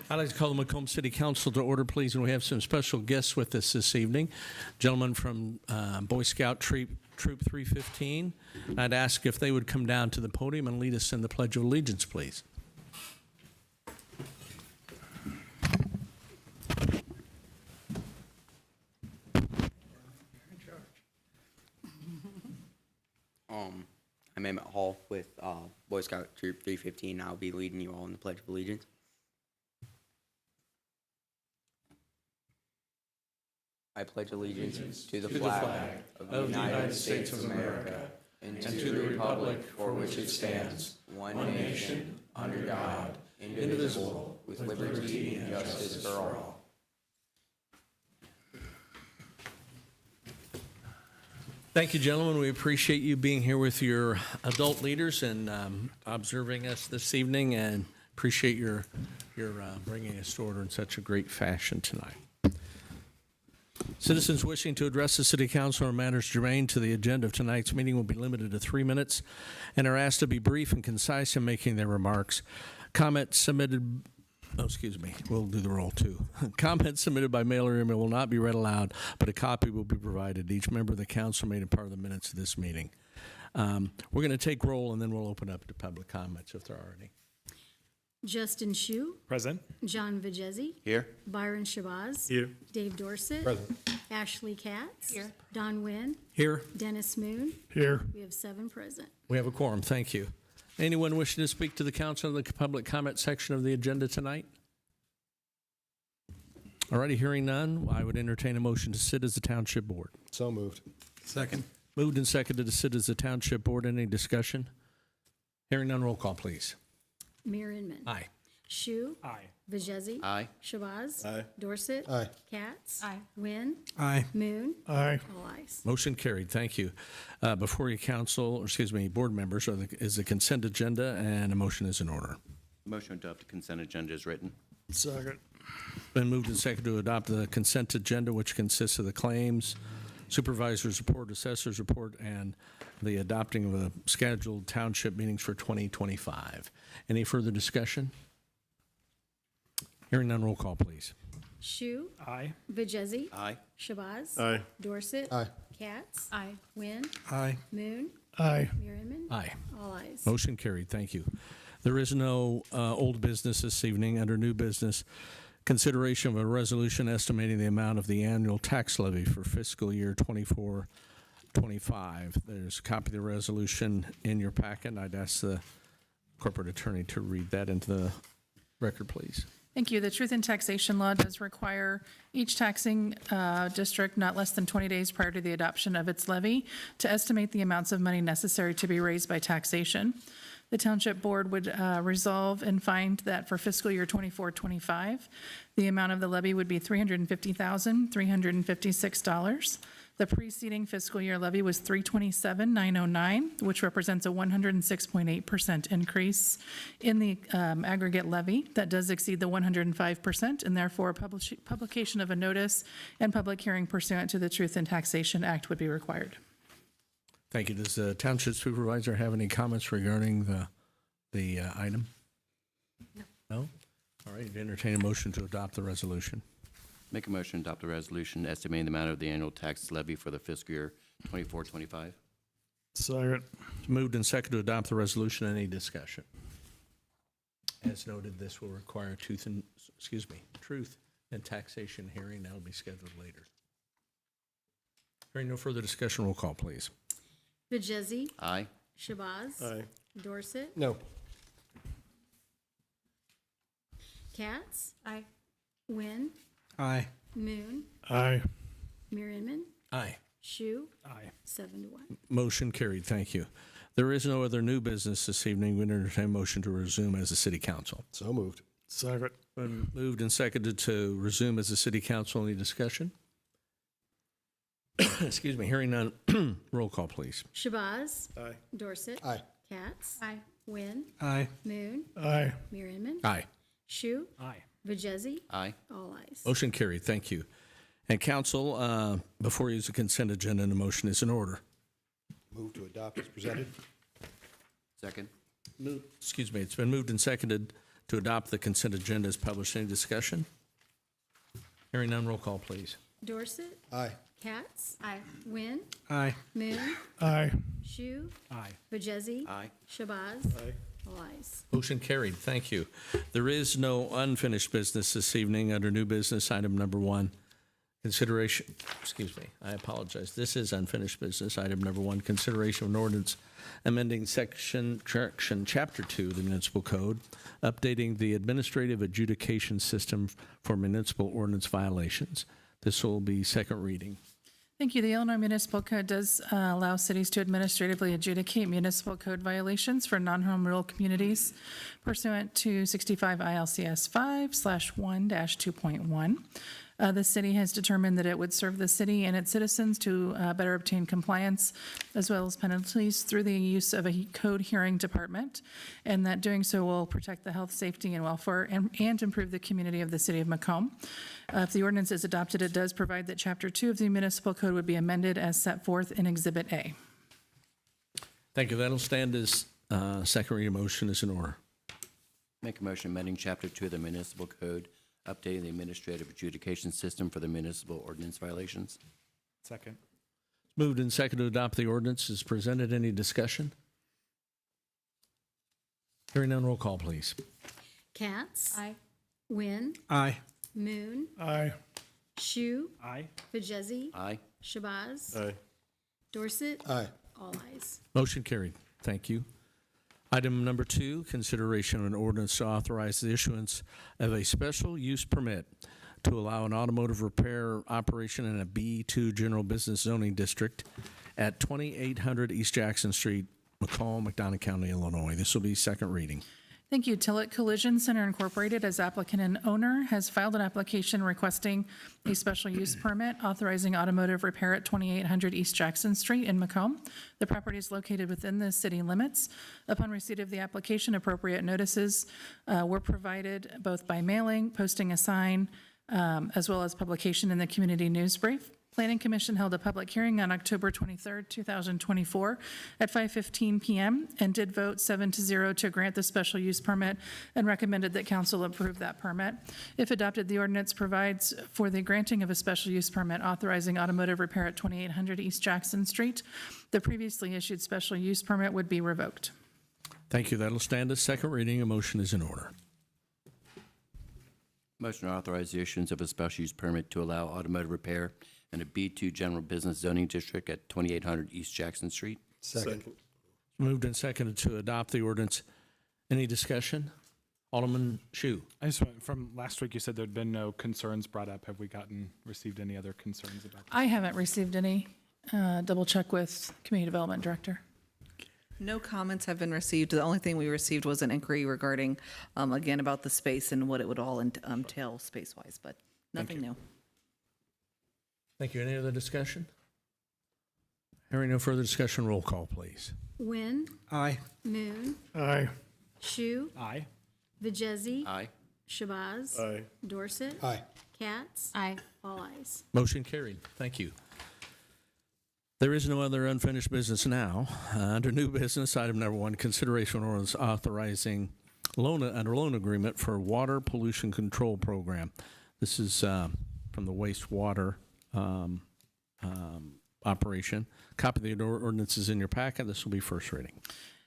I'd like to call the Macomb City Council to order, please, and we have some special guests with us this evening. Gentlemen from Boy Scout Troop 315. I'd ask if they would come down to the podium and lead us in the Pledge of Allegiance, please. I'm Emmett Hall with Boy Scout Troop 315. I'll be leading you all in the Pledge of Allegiance. I pledge allegiance to the flag of the United States of America and to the republic for which it stands, one nation, under God, indivisible, with liberty and justice for all. Thank you, gentlemen. We appreciate you being here with your adult leaders and observing us this evening, and appreciate your bringing us to order in such a great fashion tonight. Citizens wishing to address the City Council on matters germane to the agenda of tonight's meeting will be limited to 3 minutes and are asked to be brief and concise in making their remarks. Comments submitted we'll do the roll too. Comments submitted by mail or email will not be read aloud, but a copy will be provided. Each member of the council made a part of the minutes of this meeting. We're going to take roll, and then we'll open up to public comments if there are any. Justin Shu. Present. John Vajezi. Here. Byron Shabazz. Here. Dave Dorsett. Present. Ashley Katz. Here. Don Wynn. Here, Dennis Moon. Here. We have 7 present. we have a quorum. Thank you. Anyone wishing to speak to the council in the public comment section of the agenda tonight? Alrighty, hearing none, I would entertain a motion to sit as the township board. So moved. Second. Moved and seconded to sit as the township board. Any discussion? Hearing none, roll call, please. Mayor Inman. Aye. Shu. Aye. Vajezi. Aye. Shabazz. Aye. Dorset. Aye. Katz. Aye. Wynn. Aye. Moon. Aye. All ayes. Motion carried. Thank you. Before you board members, is the consent agenda, and a motion is in order. Motion to adopt the consent agenda is written. Second. Been moved and seconded to adopt the consent agenda, which consists of the claims, supervisor's report, assessor's report, and the adopting of the scheduled township meetings for 2025. Any further discussion? Hearing none, roll call, please. Shu. Aye. Vajezi. Aye. Shabazz. Aye. Dorset. Aye. Katz. Aye. Wynn. Aye. Moon. Aye. Mayor Inman. Aye. All ayes. Motion carried. Thank you. There is no old business this evening. Under new business, consideration of a resolution estimating the amount of the annual tax levy for fiscal year 24-25. There's a copy of the resolution in your packet. I'd ask the corporate attorney to read that into the record, please. Thank you. The Truth in Taxation Law does require each taxing district not less than 20 days prior to the adoption of its levy to estimate the amounts of money necessary to be raised by taxation. The Township Board would resolve and find that for fiscal year 24-25, the amount of the levy would be $350,356. The preceding fiscal year levy was $327,909, which represents a 106.8% increase in the aggregate levy. That does exceed the 105%, and therefore publication of a notice and public hearing pursuant to the Truth in Taxation Act would be required. Thank you. Does the township supervisor have any comments regarding the item? No. No? All right. Entertain a motion to adopt the resolution. Make a motion to adopt the resolution estimating the amount of the annual tax levy for the fiscal year 24-25. Second. It's moved and seconded to adopt the resolution. Any discussion? As noted, this will require truth and taxation hearing. That will be scheduled later. Hearing no further discussion, roll call, please. Vajezi. Aye. Shabazz. Aye. Dorset. No. Katz. Aye. Wynn. Aye. Moon. Aye. Mayor Inman. Aye. Shu. Aye. 7-1. Motion carried. Thank you. There is no other new business this evening. We entertain a motion to resume as a city council. So moved. Second. Been moved and seconded to resume as a city council. Any discussion? Excuse me. Hearing none. Roll call, please. Shabazz. Aye. Dorset. Aye. Katz. Aye. Wynn. Aye. Moon. Aye. Mayor Inman. Aye. Shu. Aye. Vajezi. Aye. All ayes. Motion carried. Thank you. And council, before you use the consent agenda, and the motion is in order. Move to adopt as presented. Second. It's been moved and seconded to adopt the consent agenda as published. Any discussion? Hearing none, roll call, please. Dorset, Aye. Katz. Aye. Wynn, Aye. Moon, Aye. Shu, Aye. Vajezi. Aye. Shabazz. Aye. All ayes. Motion carried. Thank you. There is no unfinished business this evening under new business, item number 1. Consideration, I apologize. This is unfinished business, item number 1, consideration of an ordinance amending chapter 2 of the municipal code, updating the administrative adjudication system for municipal ordinance violations. This will be second reading. Thank you. The Illinois Municipal Code does allow cities to administratively adjudicate municipal code violations for non-home rule communities pursuant to 65 ILCS 5/1-2.1. The city has determined that it would serve the city and its citizens to better obtain compliance as well as penalties through the use of a code hearing department, and that doing so will protect the health, safety, and welfare and improve the community of the city of Macomb. If the ordinance is adopted, it does provide that Chapter 2 of the municipal code would be amended as set forth in Exhibit A. Thank you. That'll stand as second reading motion is in order. Make a motion amending Chapter 2 of the municipal code, updating the administrative adjudication system for the municipal ordinance violations. Second. Moved and seconded to adopt the ordinance as presented. Any discussion? Hearing none, roll call, please. Katz. Aye. Wynn, Aye. Moon, Aye. Shu, Aye. Vajezi. Aye. Shabazz. Aye. Dorset. Aye. All ayes. Motion carried. Thank you. Item number 2, consideration of an ordinance to authorize the issuance of a special use permit to allow an automotive repair operation in a B2 general business zoning district at 2800 East Jackson Street, Macomb, McDonough County, Illinois. This will be second reading. Thank you. Tillett Collision Center Incorporated, as applicant and owner, has filed an application requesting a special use permit authorizing automotive repair at 2800 East Jackson Street in Macomb. The property is located within the city limits. Upon receipt of the application, appropriate notices were provided both by mailing, posting a sign, as well as publication in the community news brief. Planning Commission held a public hearing on October 23rd, 2024 at 5:15 p.m. and did vote 7-0 to grant the special use permit and recommended that council approve that permit. If adopted, the ordinance provides for the granting of a special use permit authorizing automotive repair at 2800 East Jackson Street. The previously issued special use permit would be revoked. Thank you. That'll stand as second reading. A motion is in order. Motion to authorize the issuance of a special use permit to allow automotive repair in a B2 general business zoning district at 2800 East Jackson Street. Second. Moved and seconded to adopt the ordinance. Any discussion? Alderman Shu. I just went from last week, you said there'd been no concerns brought up. Have we received any other concerns about this? I haven't received any. Double check with Community Development Director. No comments have been received. The only thing we received was an inquiry regarding, again, about the space and what it would all entail space-wise, but nothing new. Thank you. Any other discussion? Hearing no further discussion, roll call, please. Wynn, Aye. Moon, Aye. Shu, Aye. Vajezi. Aye. Shabazz. Aye. Dorset. Aye. Katz. Aye. All ayes. Motion carried. Thank you. There is no other unfinished business now. Under new business, item number 1, consideration of ordinance authorizing loan agreement for water pollution control program. This is from the wastewater operation. Copy of the ordinance is in your packet. This will be first reading.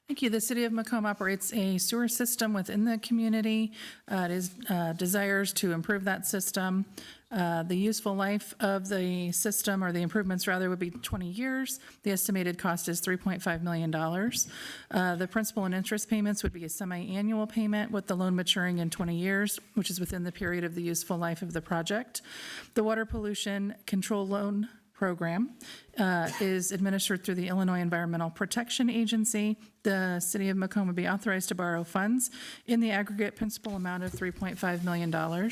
Thank you. The City of Macomb operates a sewer system within the community. It desires to improve that system. The useful life of the system, or the improvements rather, would be 20 years. The estimated cost is $3.5 million. The principal and interest payments would be a semi-annual payment with the loan maturing in 20 years, which is within the period of the useful life of the project. The water pollution control loan program is administered through the Illinois Environmental Protection Agency. The City of Macomb would be authorized to borrow funds in the aggregate principal amount of $3.5 million.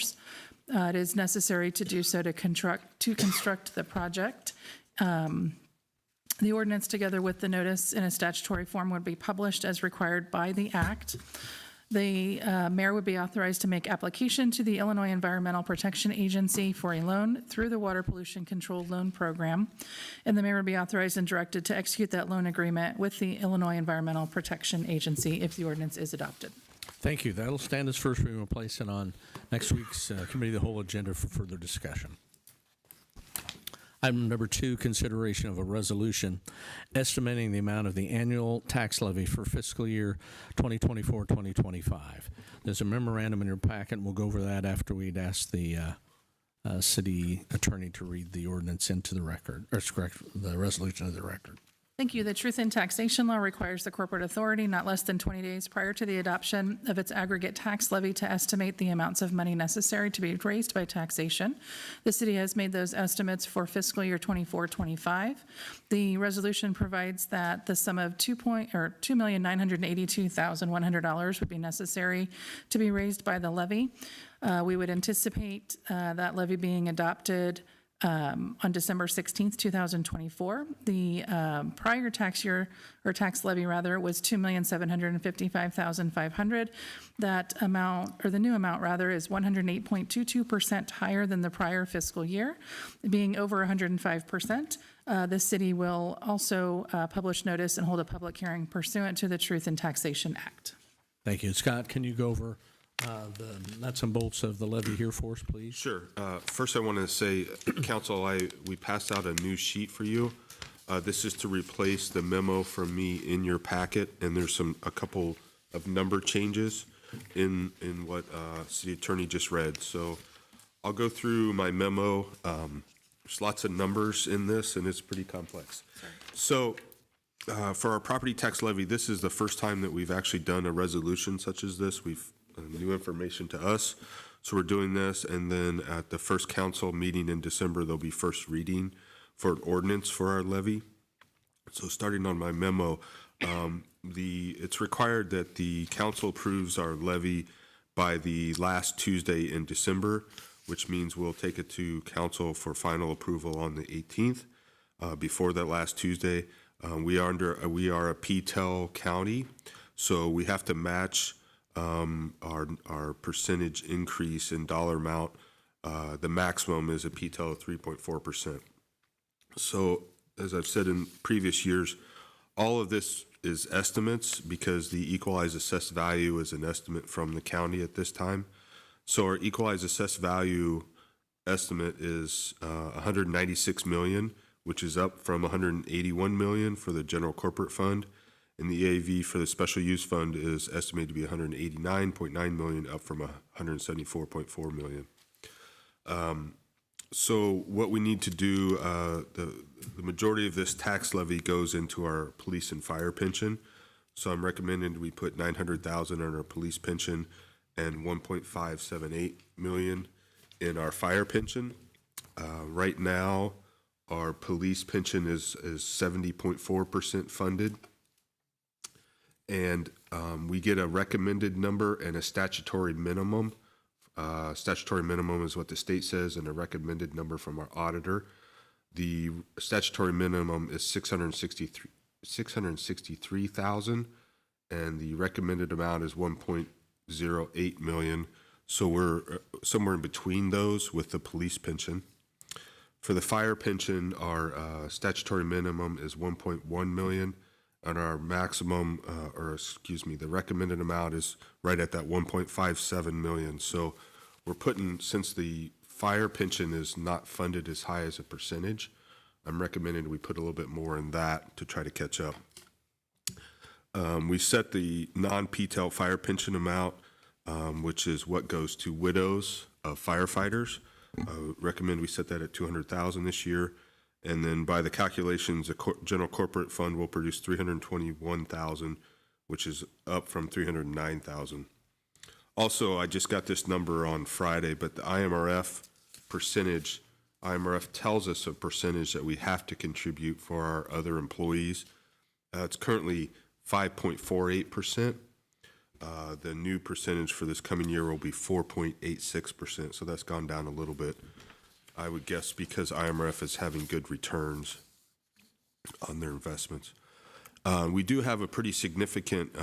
It is necessary to do so to construct the project. The ordinance, together with the notice in a statutory form, would be published as required by the act. The mayor would be authorized to make application to the Illinois Environmental Protection Agency for a loan through the Water Pollution Control Loan Program, and the mayor would be authorized and directed to execute that loan agreement with the Illinois Environmental Protection Agency if the ordinance is adopted. Thank you. That'll stand as first reading. We'll place it on next week's Committee of the Whole agenda for further discussion. Item number 2, consideration of a resolution estimating the amount of the annual tax levy for fiscal year 2024-2025. There's a memorandum in your packet, and we'll go over that after we'd ask the city attorney to read the ordinance into the record, or correct, the resolution into the record. Thank you. The Truth in Taxation Law requires the corporate authority not less than 20 days prior to the adoption of its aggregate tax levy to estimate the amounts of money necessary to be raised by taxation. The city has made those estimates for fiscal year 24-25. The resolution provides that the sum of $2,982,100 would be necessary to be raised by the levy. We would anticipate that levy being adopted on December 16th, 2024. The prior tax year, or tax levy rather, was $2,755,500. That amount, or the new amount rather, is 108.22% higher than the prior fiscal year, being over 105%. The city will also publish notice and hold a public hearing pursuant to the Truth in Taxation Act. Thank you. Scott, can you go over the nuts and bolts of the levy here for us, please? Sure. First, I want to say, Council, we passed out a new sheet for you. This is to replace the memo from me in your packet, and there's a couple of number changes in what City Attorney just read. So I'll go through my memo. There's lots of numbers in this, and it's pretty complex. So for our property tax levy, this is the first time that we've actually done a resolution such as this. We've new information to us, so we're doing this, and then at the first council meeting in December, there'll be first reading for an ordinance for our levy. So starting on my memo, it's required that the council approves our levy by the last Tuesday in December, which means we'll take it to council for final approval on the 18th. Before that last Tuesday, we are a PTEL county, so we have to match our percentage increase in dollar amount. The maximum is a PTEL of 3.4%. So as I've said in previous years, all of this is estimates because the equalized assessed value is an estimate from the county at this time. So our equalized assessed value estimate is 196 million, which is up from 181 million for the general corporate fund. And the EAV for the special use fund is estimated to be 189.9 million, up from 174.4 million. So what we need to do, the majority of this tax levy goes into our police and fire pension. So I'm recommending we put 900,000 on our police pension and 1.578 million in our fire pension. Right now, our police pension is 70.4% funded. And we get a recommended number and a statutory minimum. Statutory minimum is what the state says, and a recommended number from our auditor. The statutory minimum is 663,000, and the recommended amount is 1.08 million. So we're somewhere in between those with the police pension. For the fire pension, our statutory minimum is 1.1 million. And our maximum, the recommended amount is right at that 1.57 million. So we're putting, since the fire pension is not funded as high as a percentage, I'm recommending we put a little bit more in that to try to catch up. We set the non-PTEL fire pension amount, which is what goes to widows of firefighters. Recommend we set that at 200,000 this year. And then by the calculations, the general corporate fund will produce 321,000, which is up from 309,000. Also, I just got this number on Friday, but the IMRF percentage, IMRF tells us a percentage that we have to contribute for our other employees. It's currently 5.48%. The new percentage for this coming year will be 4.86%, so that's gone down a little bit. I would guess because IMRF is having good returns on their investments. We do have a pretty significant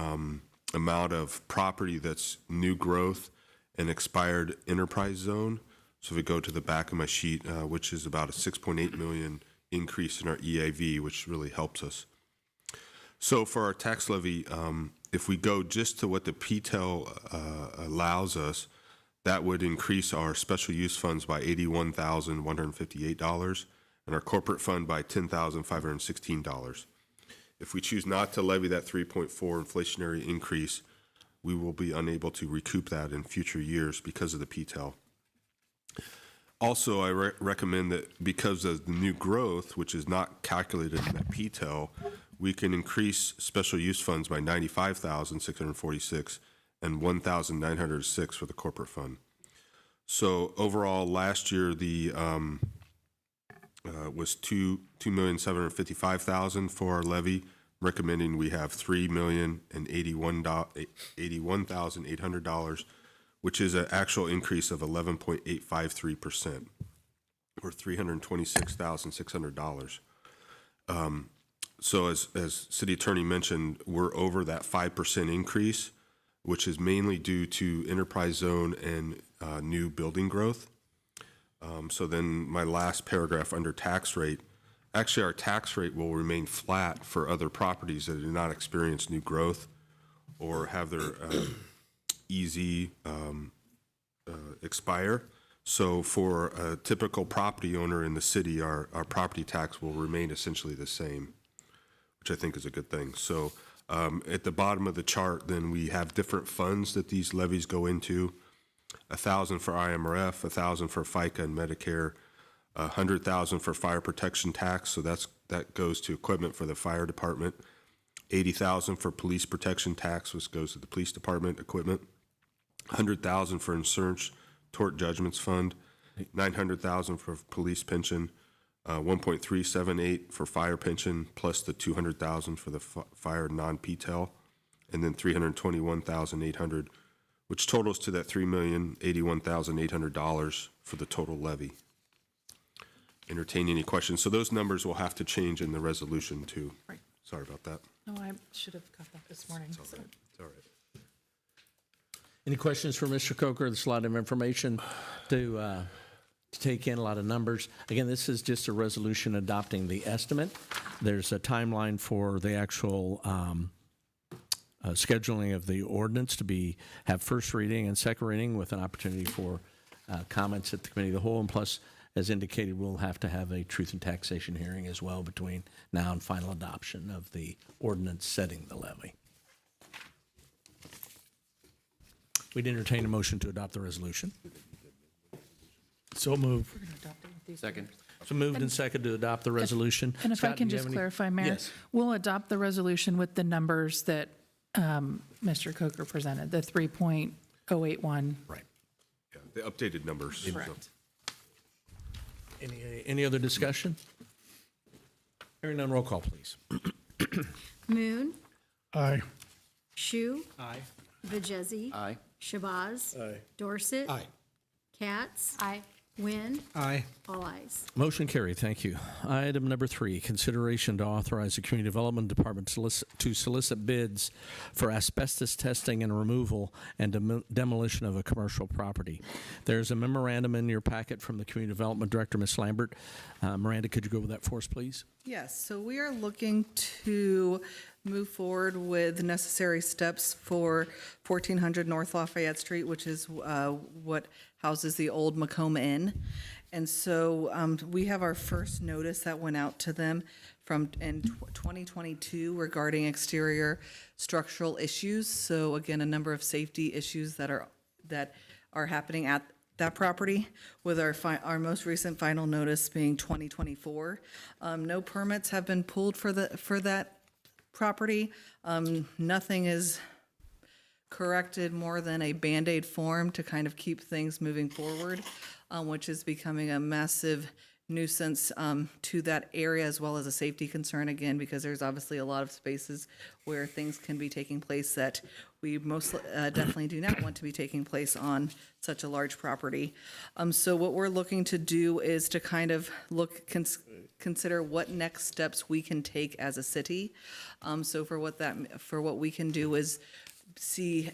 amount of property that's new growth and expired enterprise zone. So if we go to the back of my sheet, which is about a 6.8 million increase in our EAV, which really helps us. So for our tax levy, if we go just to what the PTEL allows us, that would increase our special use funds by $81,158 and our corporate fund by $10,516. If we choose not to levy that 3.4 inflationary increase, we will be unable to recoup that in future years because of the PTEL. Also, I recommend that because of the new growth, which is not calculated in that PTEL, we can increase special use funds by $95,646 and $1,906 for the corporate fund. So overall, last year the was $2,755,000 for our levy, recommending we have $3,081,800, which is an actual increase of 11.853%, or $326,600. So as City Attorney mentioned, we're over that 5% increase, which is mainly due to enterprise zone and new building growth. So then my last paragraph under tax rate, actually our tax rate will remain flat for other properties that do not experience new growth or have their EZ expire. So for a typical property owner in the city, our property tax will remain essentially the same, which I think is a good thing. So at the bottom of the chart, then we have different funds that these levies go into. 1,000 for IMRF, 1,000 for FICA and Medicare, 100,000 for fire protection tax. So that goes to equipment for the fire department. 80,000 for police protection tax, which goes to the police department equipment. 100,000 for insurance tort judgments fund. 900,000 for police pension. 1.378 for fire pension, plus the 200,000 for the fire non-PTEL, and then 321,800, which totals to that $3,081,800 for the total levy. Entertain any questions. So those numbers will have to change in the resolution too. Right. Sorry about that. No, I should have got that this morning. It's all right. Any questions for Mr. Coker? There's a lot of information to take in, a lot of numbers. Again, this is just a resolution adopting the estimate. There's a timeline for the actual scheduling of the ordinance to have first reading and second reading with an opportunity for comments at the committee of the whole. And plus, as indicated, we'll have to have a truth and taxation hearing as well between now and final adoption of the ordinance setting the levy. We'd entertain a motion to adopt the resolution. So move. Second. So moved and second to adopt the resolution. And if I Scott, can do you just have any- clarify, Mayor, Yes. we'll adopt the resolution with the numbers that Mr. Coker presented, the 3.081. Right. Yeah, the updated numbers. So- Correct. Any other discussion? Hearing none, roll call, please. Moon, Aye. Shu, Aye. Vajezi, Aye. Shabazz, Aye. Dorset, Aye. Katz, Wynn, Aye. all ayes. Motion carried, thank you. Item number 3, consideration to authorize the Community Development Department to solicit bids for asbestos testing and removal and demolition of a commercial property. There's a memorandum in your packet from the Community Development Director, Ms. Lambert. Miranda, could you go over that for us, please? Yes, so we are looking to move forward with necessary steps for 1400 North Lafayette Street, which is what houses the old Macomb Inn. And so we have our first notice that went out to them in 2022 regarding exterior structural issues. So again, a number of safety issues that are happening at that property, with our most recent final notice being 2024. No permits have been pulled for that property. Nothing is corrected more than a Band-Aid form to kind of keep things moving forward, which is becoming a massive nuisance to that area, as well as a safety concern, again, because there's obviously a lot of spaces where things can be taking place that we most definitely do not want to be taking place on such a large property. So what we're looking to do is to kind of consider what next steps we can take as a city. So for what we can do is see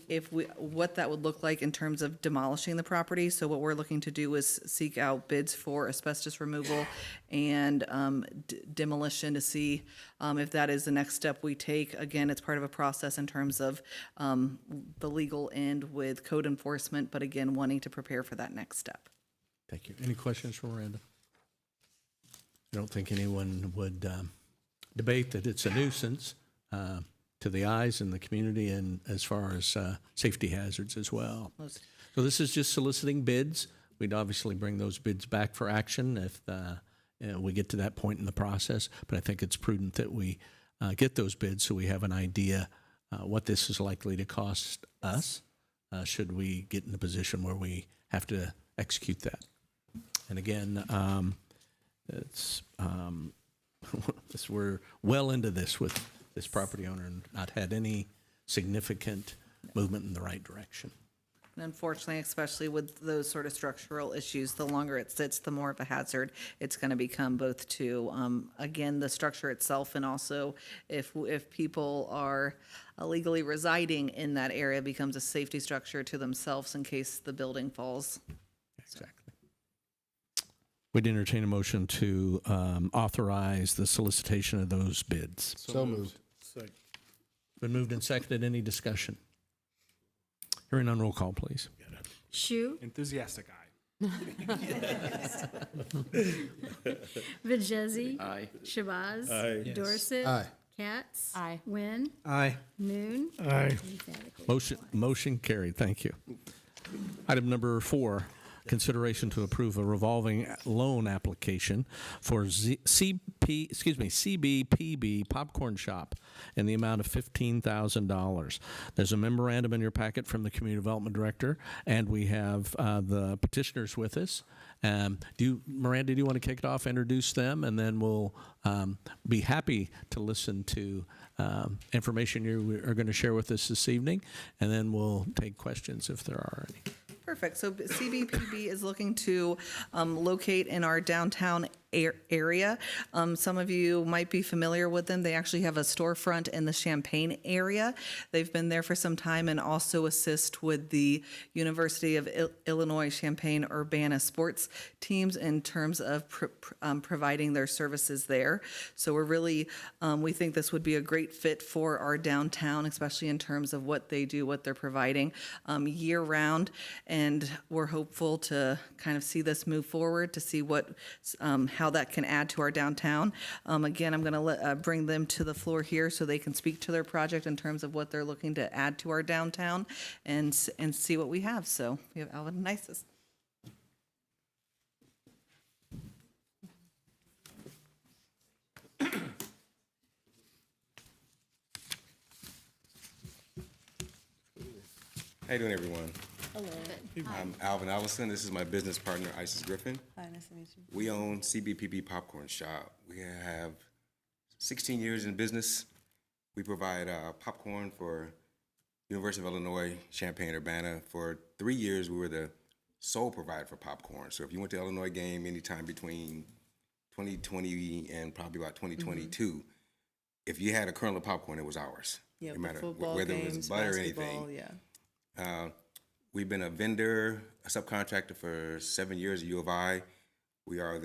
what that would look like in terms of demolishing the property. So what we're looking to do is seek out bids for asbestos removal and demolition to see if that is the next step we take. Again, it's part of a process in terms of the legal end with code enforcement, but again, wanting to prepare for that next step. Thank you. Any questions for Miranda? I don't think anyone would debate that it's a nuisance to the eyes in the community and as far as safety hazards as well. So this is just soliciting bids. We'd obviously bring those bids back for action if we get to that point in the process, but I think it's prudent that we get those bids so we have an idea what this is likely to cost us should we get in a position where we have to execute that. And again, we're well into this with this property owner and not had any significant movement in the right direction. And unfortunately, especially with those sort of structural issues, the longer it sits, the more of a hazard it's going to become both to, again, the structure itself, and also if people are illegally residing in that area, it becomes a safety structure to themselves in case the building falls. Exactly. We'd entertain a motion to authorize the solicitation of those bids. So moved. Second. Been moved and seconded. Any discussion? Hearing none, roll call, please. Shu, Enthusiastic eye. Vajezi. Aye. Shabazz. Aye. Dorset. Aye. Katz. Wynn. Aye. Noon. Aye. Emphatically. Motion carried. Thank you. Item number 4, consideration to approve a revolving loan application for CBPB Popcorn Shop in the amount of $15,000. There's a memorandum in your packet from the Community Development Director, and we have the petitioners with us. Miranda, do you want to kick it off, introduce them, and then we'll be happy to listen to information you are going to share with us this evening, and then we'll take questions if there are any. Perfect. So CBPB is looking to locate in our downtown area. Some of you might be familiar with them. They actually have a storefront in the Champaign area. They've been there for some time and also assist with the University of Illinois Champaign-Urbana sports teams in terms of providing their services there. So we're really, we think this would be a great fit for our downtown, especially in terms of what they do, what they're providing year-round. And we're hopeful to kind of see this move forward, to see what how that can add to our downtown. Again, I'm going to bring them to the floor here so they can speak to their project in terms of what they're looking to add to our downtown and see what we have. So we have Alvin and Isis. How you doing, everyone? Hello. I'm Alvin Allison. This is my business partner, Isis Griffin. Hi, nice to meet you. We own CBPB Popcorn Shop. We have 16 years in business. We provide popcorn for University of Illinois, Champaign-Urbana. For 3 years, we were the sole provider for popcorn. So if you went to Illinois game anytime between 2020 and probably about 2022, if you had a kernel of popcorn, it was ours. Yeah, no matter football whether games, it was butter or basketball, anything. yeah. We've been a vendor, a subcontractor for 7 years at U of I. We are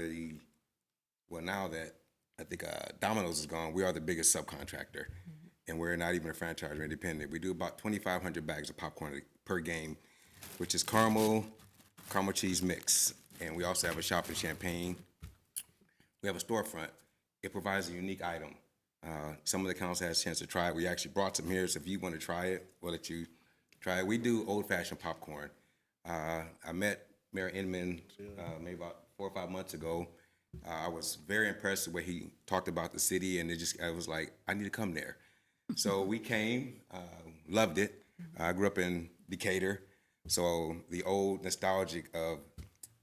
now that I think Domino's is gone, we are the biggest subcontractor. And we're not even a franchise or independent. We do about 2,500 bags of popcorn per game, which is caramel cheese mix. And we also have a shop in Champaign. We have a storefront. It provides a unique item. Some of the council has a chance to try it. We actually brought some here, so if you want to try it, we'll let you try it. We do old-fashioned popcorn. I met Mayor Inman maybe about 4 or 5 months ago. I was very impressed with the way he talked about the city, and I was like, I need to come there. So we came, loved it. I grew up in Decatur, so the old nostalgic of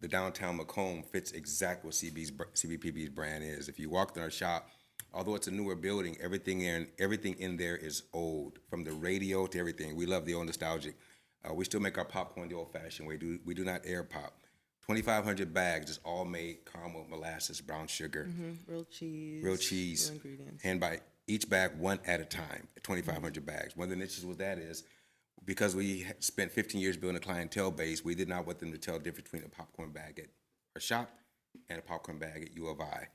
the downtown Macomb fits exactly what CBPB's brand is. If you walk in our shop, although it's a newer building, everything in there is old, from the radio to everything. We love the old nostalgic. We still make our popcorn the old-fashioned way. We do not air pop. 2,500 bags, is all made caramel, molasses, brown sugar. Real cheese. Real cheese. Real ingredients. Hand by each bag one at a time, 2,500 bags. One of the niches with that is because we had spent 15 years building a clientele base, we did not want them to tell the difference between a popcorn bag at our shop and a popcorn bag at U of I.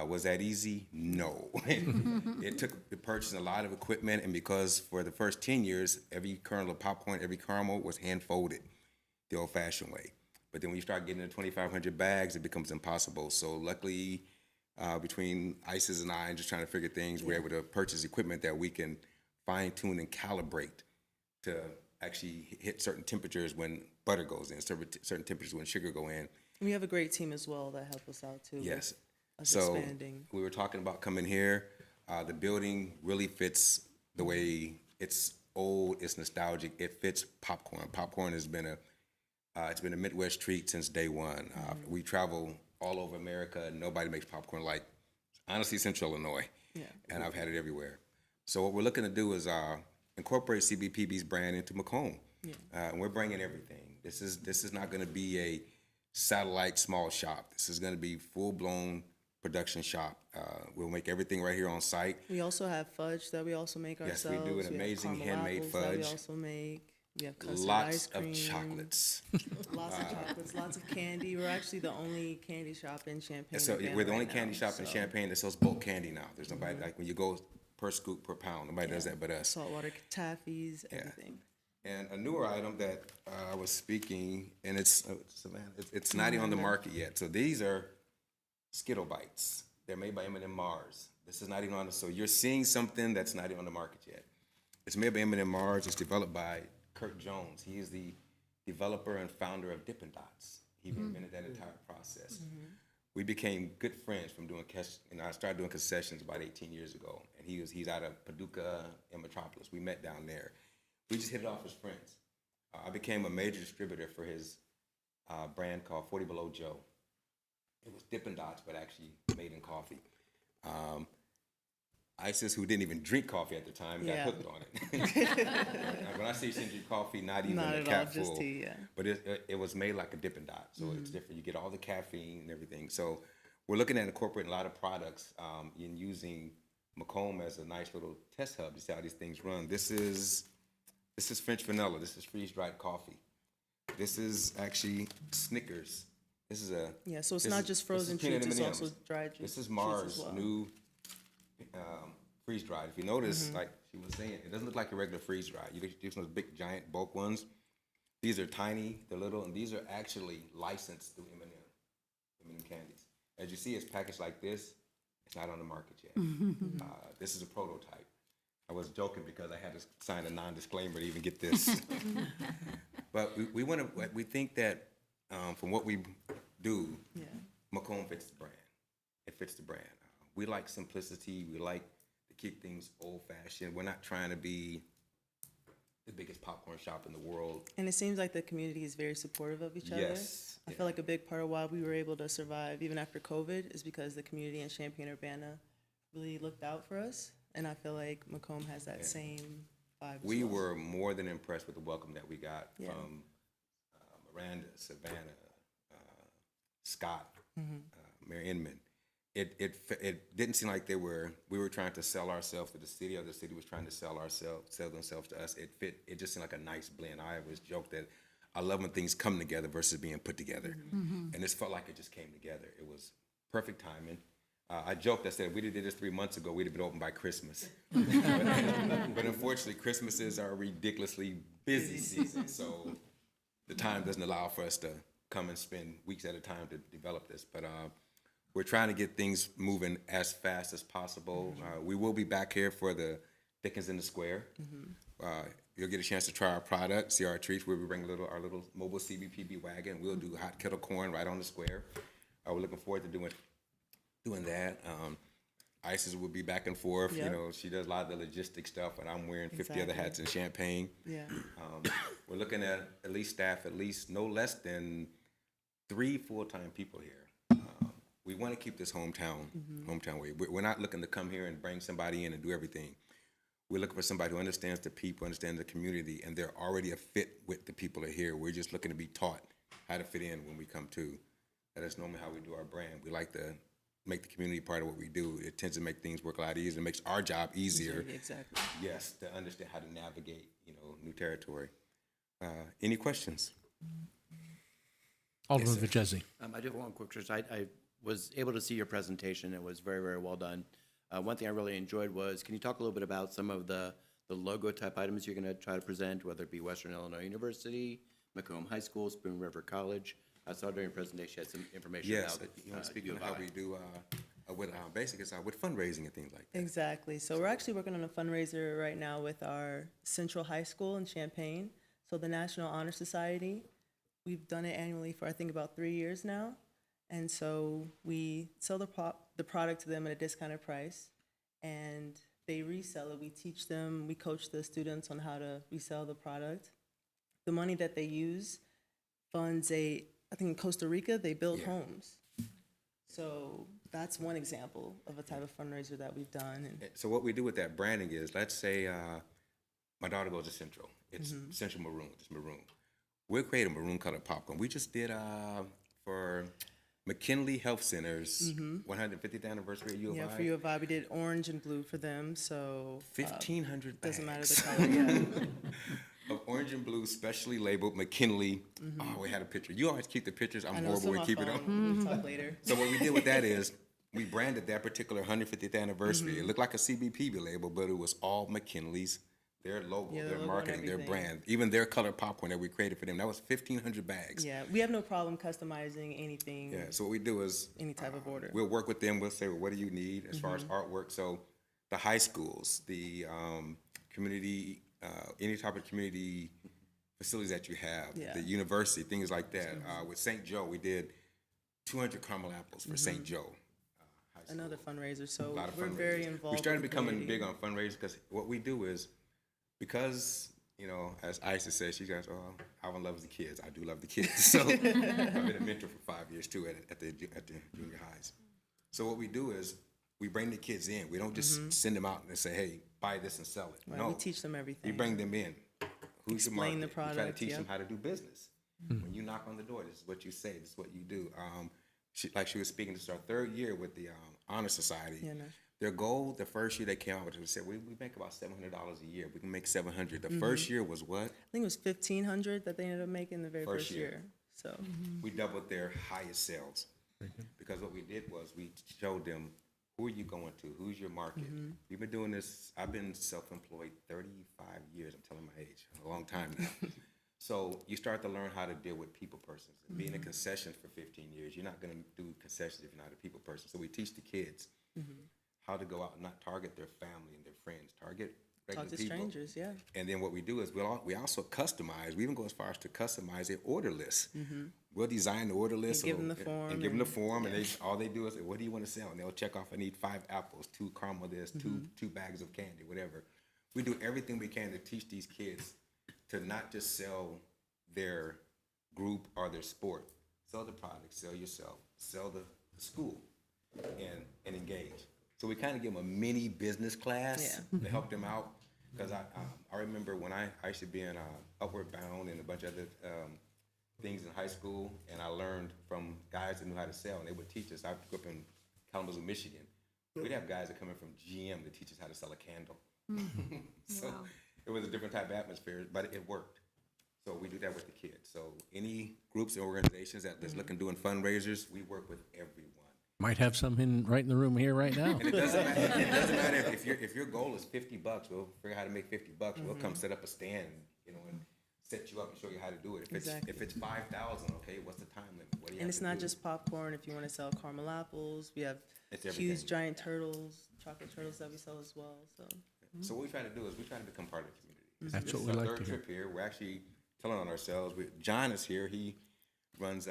Was that easy? No. It took purchasing a lot of equipment, and because for the first 10 years, every kernel of popcorn, every caramel was hand folded the old-fashioned way. But then when you start getting to 2,500 bags, it becomes impossible. So luckily, between ISIS and I, and just trying to figure things, we're able to purchase equipment that we can fine-tune and calibrate to actually hit certain temperatures when butter goes in, certain temperatures when sugar go in. We have a great team as well that help us out too. with Yes. us So expanding. we were talking about coming here. The building really fits the way it's old, it's nostalgic. It fits popcorn. Popcorn has been it's been a Midwest treat since day one. We travel all over America, and nobody makes popcorn like, honestly, Central Illinois. Yeah. And I've had it everywhere. So what we're looking to do is incorporate CBPB's brand into Macomb. And we're bringing everything. This is not going to be a satellite small shop. This is going to be full-blown production shop. We'll make everything right here on site. We also have fudge that we also make Yes, ourselves. we do an have amazing caramel handmade apples that we fudge. also make. We have custard Lots ice cream. of chocolates. Lots of chocolates, lots of candy. We're actually the only candy shop in Champaign. So Urbana we're the only right candy now, shop in so Champaign that sells bulk candy now. There's nobody, like when you go per scoop per pound, nobody does that but us. saltwater taffies, everything. And a newer item that I was speaking, and it's Savannah, it's not even on the market yet. So these are Skittle Bites. They're made by M&M Mars. This is not even on the, so you're seeing something that's not even on the market yet. It's made by M&M Mars. It's developed by Kurt Jones. He is the developer and founder of Dippin' Dots. He invented that entire process. We became good friends from doing, I started doing concessions about 18 years ago, and he's out of Paducah and Metropolis. We met down there. We just hit it off as friends. I became a major distributor for his brand called 40 Below Joe. It was Dippin' Dots, but actually made in coffee. Isis, who didn't even drink coffee at the time, got hooked on it. When I say she didn't drink coffee, not even Not a at all, cap just full. tea, yeah. But it was made like a Dippin' Dot, so it's different. You get all the caffeine and everything. So we're looking at incorporating a lot of products and using Macomb as a nice little test hub to see how these things run. This is French vanilla. This is freeze-dried coffee. This is actually Snickers. This is So it's not just frozen treats, it's also dried This is treats Mars' as well. new freeze-dried. If you notice, like she was saying, it doesn't look like a regular freeze-dried. You get those big, giant, bulk ones. These are tiny, they're little, and these are actually licensed through M&M candies. As you see, it's packaged like this. It's not on the market yet. This is a prototype. I was joking because I had to sign a non-disclaimer to even get this. But we think that from what we do, Macomb fits the brand. It fits the brand. We like simplicity. We like to keep things old-fashioned. We're not trying to be the biggest popcorn shop in the world. And it seems like the community is very supportive of each other. Yes. I feel like a big part of why we were able to survive even after COVID is because the community in Champaign-Urbana really looked out for us. And I feel like Macomb has that same vibe as We well. were more than impressed with the welcome that we got Yeah. from Miranda, Savannah, Scott, Mayor Inman. It didn't seem like we were trying to sell ourselves to the city, or the city was trying to sell themselves to us. It just seemed like a nice blend. I always joke that I love when things come together versus being put together. And this felt like it just came together. It was perfect timing. I joked, I said, if we did this 3 months ago, we'd have been open by Christmas. But unfortunately, Christmases are a ridiculously busy season, so the time doesn't allow for us to come and spend weeks at a time to develop this. But we're trying to get things moving as fast as possible. We will be back here for the Dickens in the Square. You'll get a chance to try our product, see our treats. We'll be bringing our little mobile CBPB wagon. We'll do hot kettle corn right on the square. We're looking forward to doing that. Isis will be back and forth. Yep. You know, she does a lot of the logistic stuff, and I'm wearing 50 other hats in Champaign. Yeah. We're looking at least no less than 3 full-time people here. We want to keep this hometown way. We're not looking to come here and bring somebody in and do everything. We're looking for somebody who understands the people, understands the community, and they're already a fit with the people that are here. We're just looking to be taught how to fit in when we come to. That is normally how we do our brand. We like to make the community part of what we do. It tends to make things work a lot easier. It makes our job easier. Exactly. Yes, to understand how to navigate, new territory. Any questions? Alderman Vajezzi. I do have one quick question. I was able to see your presentation. It was very, very well done. One thing I really enjoyed was, can you talk a little bit about some of the logo type items you're going to try to present, whether it be Western Illinois University, Macomb High School, Spoon River College? I saw during your presentation you had some information Yes, about you want to speak U on of how I. we do with basically it's with fundraising and things like that. Exactly. So we're actually working on a fundraiser right now with our Central High School in Champaign. So the National Honor Society, we've done it annually for I think about 3 years now. And so we sell the product to them at a discounted price, and they resell it. We teach them, we coach the students on how to resell the product. The money that they use funds I think in Costa Rica, they build homes. So that's one example of a type of fundraiser that we've done. And So what we do with that branding is, let's say my daughter goes to Central. It's Central Maroon, it's maroon. We'll create a maroon colored popcorn. We just did for McKinley Health Center's 150th anniversary at U of I. for U of I, we did orange and blue for them. So 1,500 bags. doesn't matter the color. Yeah. Of orange and blue, specially labeled McKinley. Oh, we had a picture. You always keep the pictures. I'm I know, horrible so with keeping my them. phone. We'll talk later. So what we did with that is we branded that particular 150th anniversary. It looked like a CBP label, but it was all McKinley's, their logo, Yeah, their logo and marketing, their everything. brand, even their colored popcorn that we created for them. That was 1,500 bags. Yeah, we have no problem customizing anything, Yeah, so what we do is any type of order. we'll work with them. We'll say, well, what do you need as far as artwork? So the high schools, the community, any type of community facilities that you have, Yeah. the university, things like that. With St. Joe, we did 200 caramel apples for St. Joe. High School. Another fundraiser. So A lot of we're very fundraisers. involved. We started with the becoming community. big on fundraisers because what we do is, because, as Isa says, she goes, oh, Alvin loves the kids. I do love the kids. So I've been a mentor for 5 years too at the junior highs. So what we do is we bring the kids in. We don't just send them out and say, hey, buy this and sell it. Right, No, we teach them everything. we bring them in. Who's the Explain the market? We try to product, teach yep. them how to do business. When you knock on the door, this is what you say. This is what you do. She was speaking. This is our 3rd year with the Honor Society. Yeah, no. Their goal, the first year they came out with it, they said, we make about $700 a year. We can make $700. The first year was what? I think it was 1,500 that they ended up making the very First first year. year. So We doubled their highest sales. Because what we did was we showed them, who are you going to? Who's your market? We've been doing this. I've been self-employed 35 years. I'm telling my age, a long time now. So you start to learn how to deal with people persons. And being a concession for 15 years, you're not going to do concessions if you're not a people person. So we teach the kids how to go out and not target their family and their friends, target regular talk to people. strangers, yeah. And then what we do is we also customize. We even go as far as to customize an order list. We'll design the order list And give them the form and give them the and- form, and all they do is say, "What do you want to sell?" And they'll check off. I need 5 apples, 2 caramel this, two bags of candy, whatever. We do everything we can to teach these kids to not just sell their group or their sport. Sell the product, sell yourself, sell the school, and engage. So we kind of give them a mini business class to help them out. Because I remember when I used to be in Upward Bound and a bunch of other things in high school, and I learned from guys that knew how to sell, and they would teach us. I grew up in Kalamazoo, Michigan. We'd have guys that come in from GM to teach us how to sell a candle. So Wow. it was a different type of atmosphere, but it worked. So we do that with the kids. So any groups and organizations that's looking doing fundraisers, we work with everyone. Might have some right in the room here right now. And it doesn't matter. It doesn't matter if your goal is $50. We'll figure out how to make $50. We'll come set up a stand, and set you up and show you how to do it. Exactly. If it's 5,000, okay, what's the time limit? What do you And have it's to not do? just popcorn. If you want to sell caramel apples, we have It's huge everything. giant turtles, chocolate turtles that we sell as well. So So what we try to do is we try to become part of the community. That's This what is we our like third to hear. trip here. We're actually telling on ourselves. John is here. He runs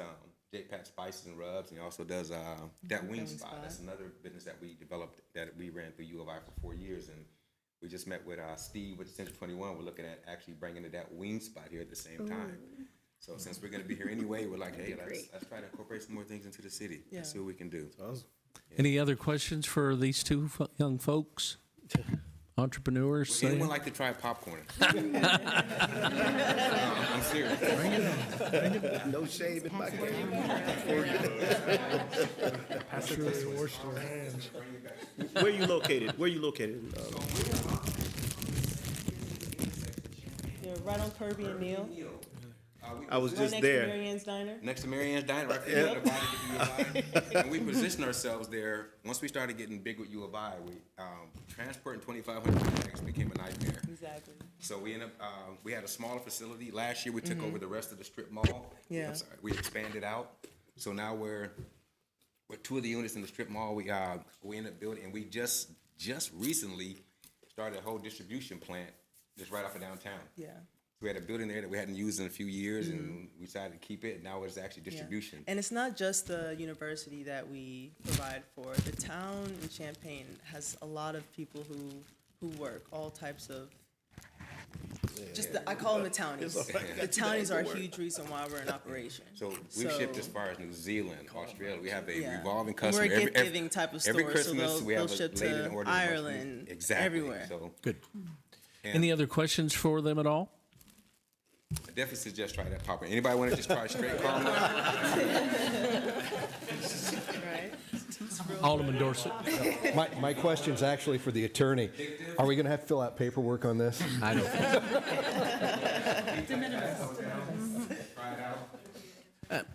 J. Pat Spices and Rubs, and he also does that Wing Spot. That's another business that we developed that we ran through U of I for 4 years, and we just met with Steve with Central 21. We're looking at actually bringing that Wing Spot here at the same time. So since we're going to be here anyway, we're like, hey, let's try to incorporate some more things into the city. Yeah. Let's see what we can do. Any other questions for these two young folks? Entrepreneurs? Would say? anyone like to try popcorn? I'm serious. No shame in my game. Where you located? Where you located? You're right on Kirby and Neal, I was right just next to there. Mary Ann's Diner. Next to Mary Ann's Diner, right there, the body of U of I. And we positioned ourselves there. Once we started getting big with U of I, transporting 2,500 bags became a nightmare. Exactly. So we ended up, we had a smaller facility. Last year, we took over the rest of the strip mall. Yeah. I'm sorry, we expanded out. So now we're with 2 of the units in the strip mall. We ended up building, and we just recently started a whole distribution plant just right off of downtown. Yeah. We had a building there that we hadn't used in a few years, and we decided to keep it. Now it's actually Yeah. distribution. And it's not just the university that we provide for. The town in Champaign has a lot of people who work, all types of, I call them the townies. The townies are a huge reason why we're in operation. So we've shipped as far as New Zealand, Australia. We have a Yeah. revolving And customer. we're a gift-giving type of every store, so Christmas, we they'll have a ship lady that to orders a bunch of- Ireland, Exactly. everywhere. So Good. And- Any other questions for them at all? I definitely suggest try that popcorn. Anybody want to just try straight caramel? Right? Alderman Dorsett? My question's actually for the attorney. Are we going to have to fill out paperwork on this? I don't.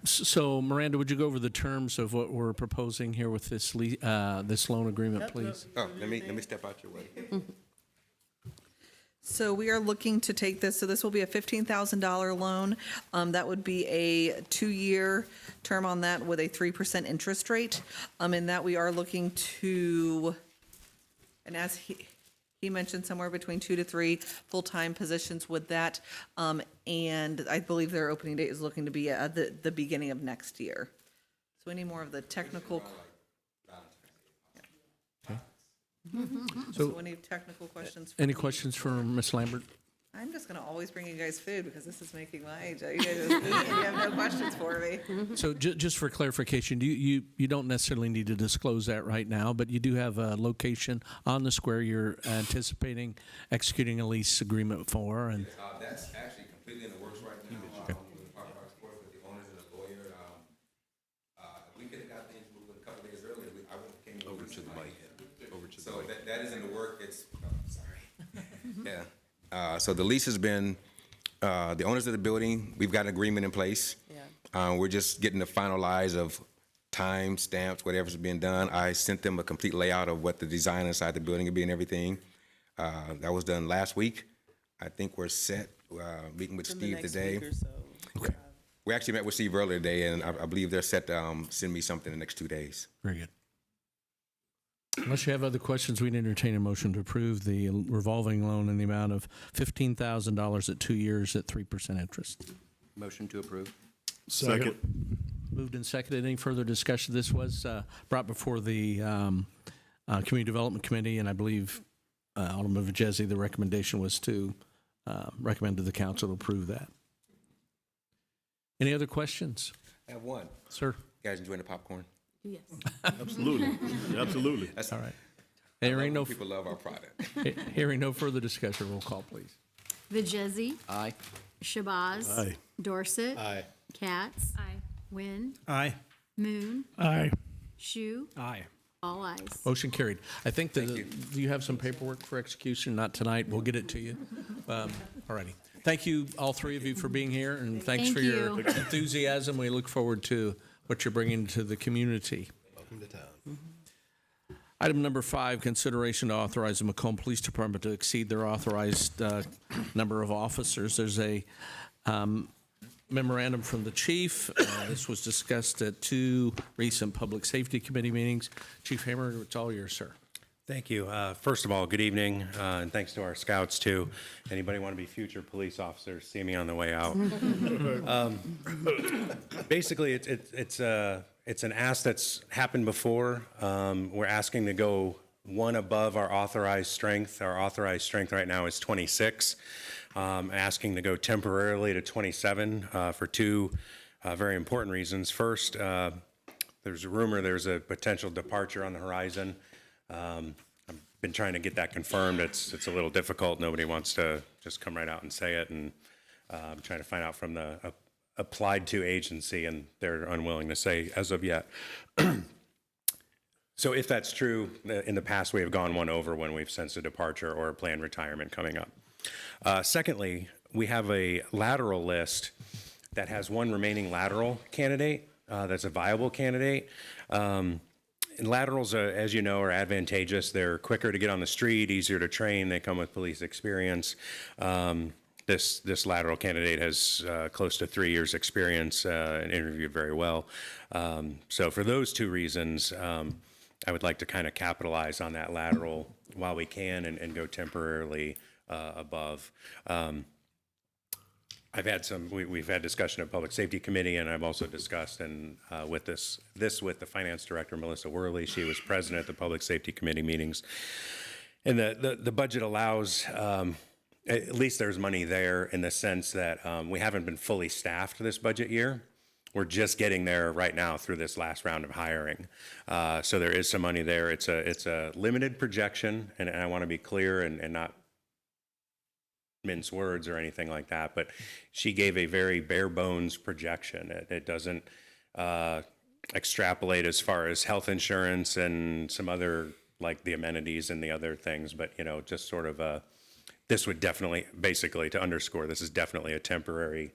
So Miranda, would you go over the terms of what we're proposing here with this this loan agreement, please? Oh, let me step out your way. So we are looking to take this, so this will be a $15,000 loan. That would be a 2-year term on that with a 3% interest rate. And that we are looking to, and as he mentioned, somewhere between 2 to 3 full-time positions with that. And I believe their opening date is looking to be at the beginning of next year. So any more of the technical, so any technical questions? for Any me? questions for Ms. Lambert? I'm just gonna always bring you guys food because this is making my age. You guys you have no questions for me. So just for clarification, you don't necessarily need to disclose that right now, but you do have a location on the square you're anticipating executing a lease agreement for, and That's actually completely in the works right now. We're talking about support with the owners and the lawyer. If we could have got things moving a couple days earlier, I would have came over to the mic. So that is in the work. It's sorry. Yeah. So the lease has been, the owners of the building, we've got an agreement in place. Yeah. We're just getting the finalize of time stamps, whatever's being done. I sent them a complete layout of what the design inside the building would be and everything. That was done last week. I think we're set, meeting with In the Steve next today. week or so. Okay. We actually met with Steve earlier today, and I believe they're set to send me something in the next 2 days. very good. Unless you have other questions, we'd entertain a motion to approve the revolving loan in the amount of $15,000 at 2 years at 3% interest. Motion to approve. Second. Moved and seconded. Any further discussion? This was brought before the Community Development Committee, and I believe Alderman Vajezi, the recommendation was to recommend to the council to approve that. Any other questions? I have one. Sir? You guys enjoying the popcorn? Yes. Absolutely. Absolutely. That's All right. I love Hearing no, when people love our product. hearing no further discussion, roll call, please. Vajezi. Aye. Shabazz. Aye. Dorset. Aye. Katz. Aye. Wynn. Aye. Moon. Aye. Shu. Aye. All ayes. Motion carried. I think that, you. do you have some paperwork for execution? Not tonight. We'll get it to you. All righty. Thank you, all three of you, for being here, and thanks Thank for your you. enthusiasm. We look forward to what you're bringing to the community. Welcome to town. Item number 5, consideration to authorize the Macomb Police Department to exceed their authorized number of officers. There's a memorandum from the chief. This was discussed at 2 recent Public Safety Committee meetings. Chief Hammer, it's all yours, sir. Thank you. First of all, good evening, and thanks to our scouts, too. Anybody want to be future police officers, see me on the way out. Basically, it's an ask that's happened before. We're asking to go one above our authorized strength. Our authorized strength right now is 26. Asking to go temporarily to 27 for 2 very important reasons. First, there's a rumor there's a potential departure on the horizon. I've been trying to get that confirmed. It's a little difficult. Nobody wants to just come right out and say it. And I'm trying to find out from the applied to agency, and they're unwilling to say as of yet. So if that's true, in the past, we have gone one over when we've sensed a departure or a planned retirement coming up. Secondly, we have a lateral list that has one remaining lateral candidate that's a viable candidate. And laterals, as you know, are advantageous. They're quicker to get on the street, easier to train. They come with police experience. This lateral candidate has close to 3 years' experience and interviewed very well. So for those two reasons, I would like to kind of capitalize on that lateral while we can and go temporarily above. We've had discussion at Public Safety Committee, and I've also discussed with with the Finance Director, Melissa Worley. She was present at the Public Safety Committee meetings. And the budget allows, at least there's money there in the sense that we haven't been fully staffed this budget year. We're just getting there right now through this last round of hiring. So there is some money there. It's a limited projection, and I want to be clear and not mince words or anything like that, but she gave a very bare bones projection. It doesn't extrapolate as far as health insurance and some other, like the amenities and the other things, but just sort of this would definitely, basically to underscore, this is definitely a temporary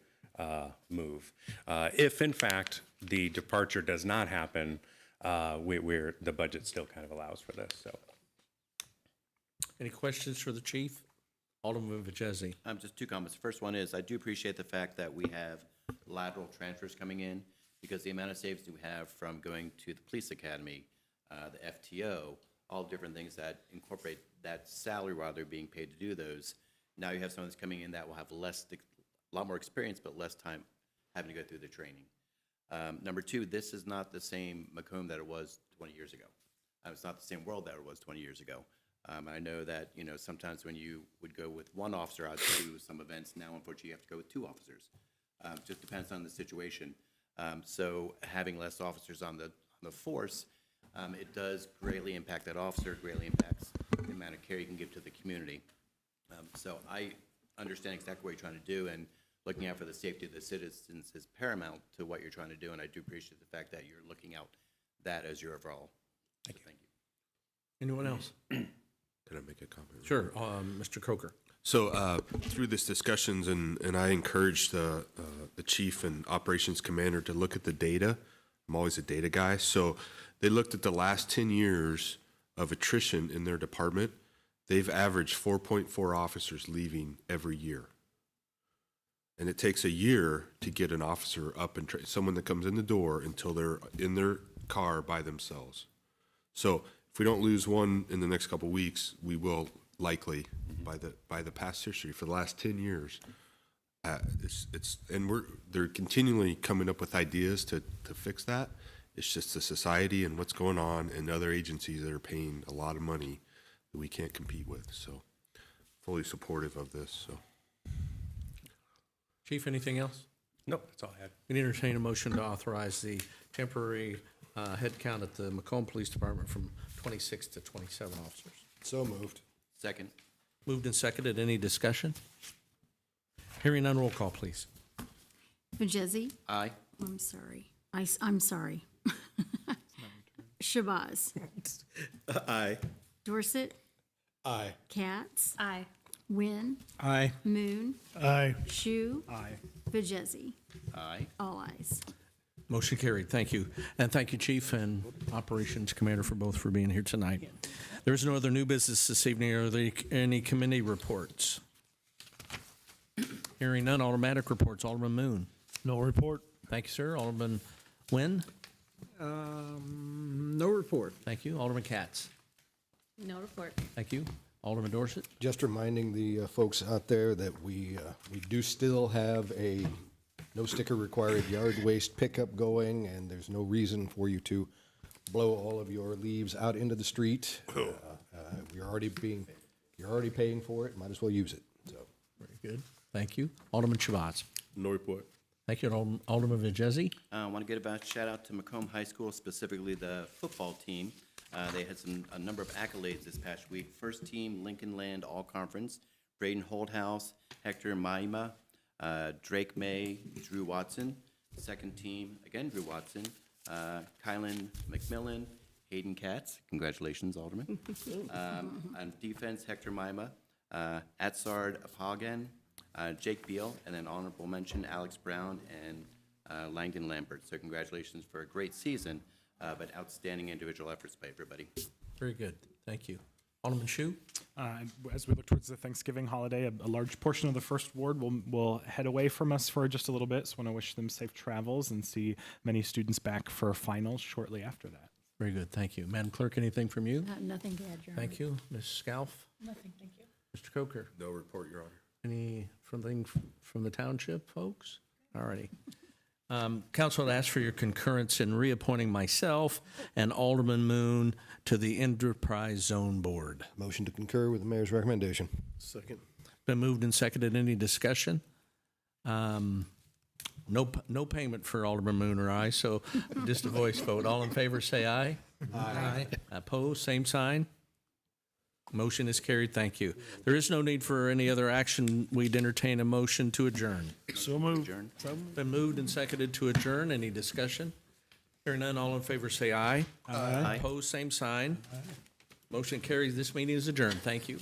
move. If in fact the departure does not happen, the budget still kind of allows for this. So, Any questions for the chief? Alderman Vajezi. Just two comments. First one is I do appreciate the fact that we have lateral transfers coming in, because the amount of savings we have from going to the police academy, the FTO, all different things that incorporate that salary while they're being paid to do those. Now you have someone that's coming in that will have a lot more experience, but less time having to go through the training. Number two, this is not the same Macomb that it was 20 years ago. It's not the same world that it was 20 years ago. I know that, sometimes when you would go with one officer out to some events, now unfortunately you have to go with two officers. Just depends on the situation. So having less officers on the force, it does greatly impact that officer, greatly impacts the amount of care you can give to the community. So I understand exactly what you're trying to do, and looking out for the safety of the citizens is paramount to what you're trying to do, and I do appreciate the fact that you're looking out that as your overall. Thank you. Anyone else? Can I make a comment? Sure, Mr. Coker. So through this discussions, and I encouraged the chief and operations commander to look at the data. I'm always a data guy. So they looked at the last 10 years of attrition in their department. They've averaged 4.4 officers leaving every year. And it takes a year to get an officer up and someone that comes in the door until they're in their car by themselves. So if we don't lose one in the next couple of weeks, we will likely by the past history for the last 10 years. They're continually coming up with ideas to fix that. It's just the society and what's going on and other agencies that are paying a lot of money that we can't compete with. So fully supportive of this. So. Chief, anything else? Nope, that's all I had. We entertain a motion to authorize the temporary headcount at the Macomb Police Department from 26 to 27 officers. So moved. Second. Moved and seconded. Any discussion? Hearing none, roll call, please. Vajezi. Aye. I'm sorry. I'm sorry. Shabazz. Aye. Dorset. Aye. Katz. Aye. Wynn. Aye. Moon. Aye. Shu. Aye. Vajezi. Aye. All ayes. Motion carried. Thank you. And thank you, Chief and Operations Commander, for being here tonight. There is no other new business this evening. Are there any committee reports? Hearing none. Automatic reports. Alderman Moon. No report. Thank you, sir. Alderman Nguyen. No report. Thank you. Alderman Katz. No report. Thank you. Alderman Dorset. Just reminding the folks out there that we do still have a no sticker required yard waste pickup going, and there's no reason for you to blow all of your leaves out into the street. You're already paying for it. Might as well use it. So Very good. Thank you. Alderman Shabazz. No report. Thank you. Alderman Vajezi. I want to give a shout out to Macomb High School, specifically the football team. They had a number of accolades this past week. First team, Lincoln Land All Conference, Braden Holdhouse, Hector Maima, Drake May, Drew Watson. Second team, again, Drew Watson, Kylan McMillan, Hayden Katz. Congratulations, Alderman. On defense, Hector Maima, Atsard Apagan, Jake Beal, and then honorable mention, Alex Brown and Langdon Lambert. So congratulations for a great season, but outstanding individual efforts by everybody. Very good. Thank you. Alderman Shu? As we look towards the Thanksgiving holiday, a large portion of the First Ward will head away from us for just a little bit. So I want to wish them safe travels and see many students back for finals shortly after that. Very good. Thank you. Madam Clerk, anything from you? Nothing to add, Your Honor. Thank you. Ms. Scalf? Nothing, thank you. Mr. Coker? No report, Your Honor. Anything from the township, folks? All righty. Council would ask for your concurrence in reappointing myself and Alderman Moon to the Enterprise Zone Board. Motion to concur with the mayor's recommendation. Second. Been moved and seconded. Any discussion? No payment for Alderman Moon or I, so just a voice vote. All in favor, say aye. Aye. Opposed, same sign. Motion is carried. Thank you. There is no need for any other action. We'd entertain a motion to adjourn. So moved. Adjourn. Been moved and seconded to adjourn. Any discussion? Hearing none, all in favor say aye. Aye. Opposed, same sign. Motion carries. This meeting is adjourned. Thank you.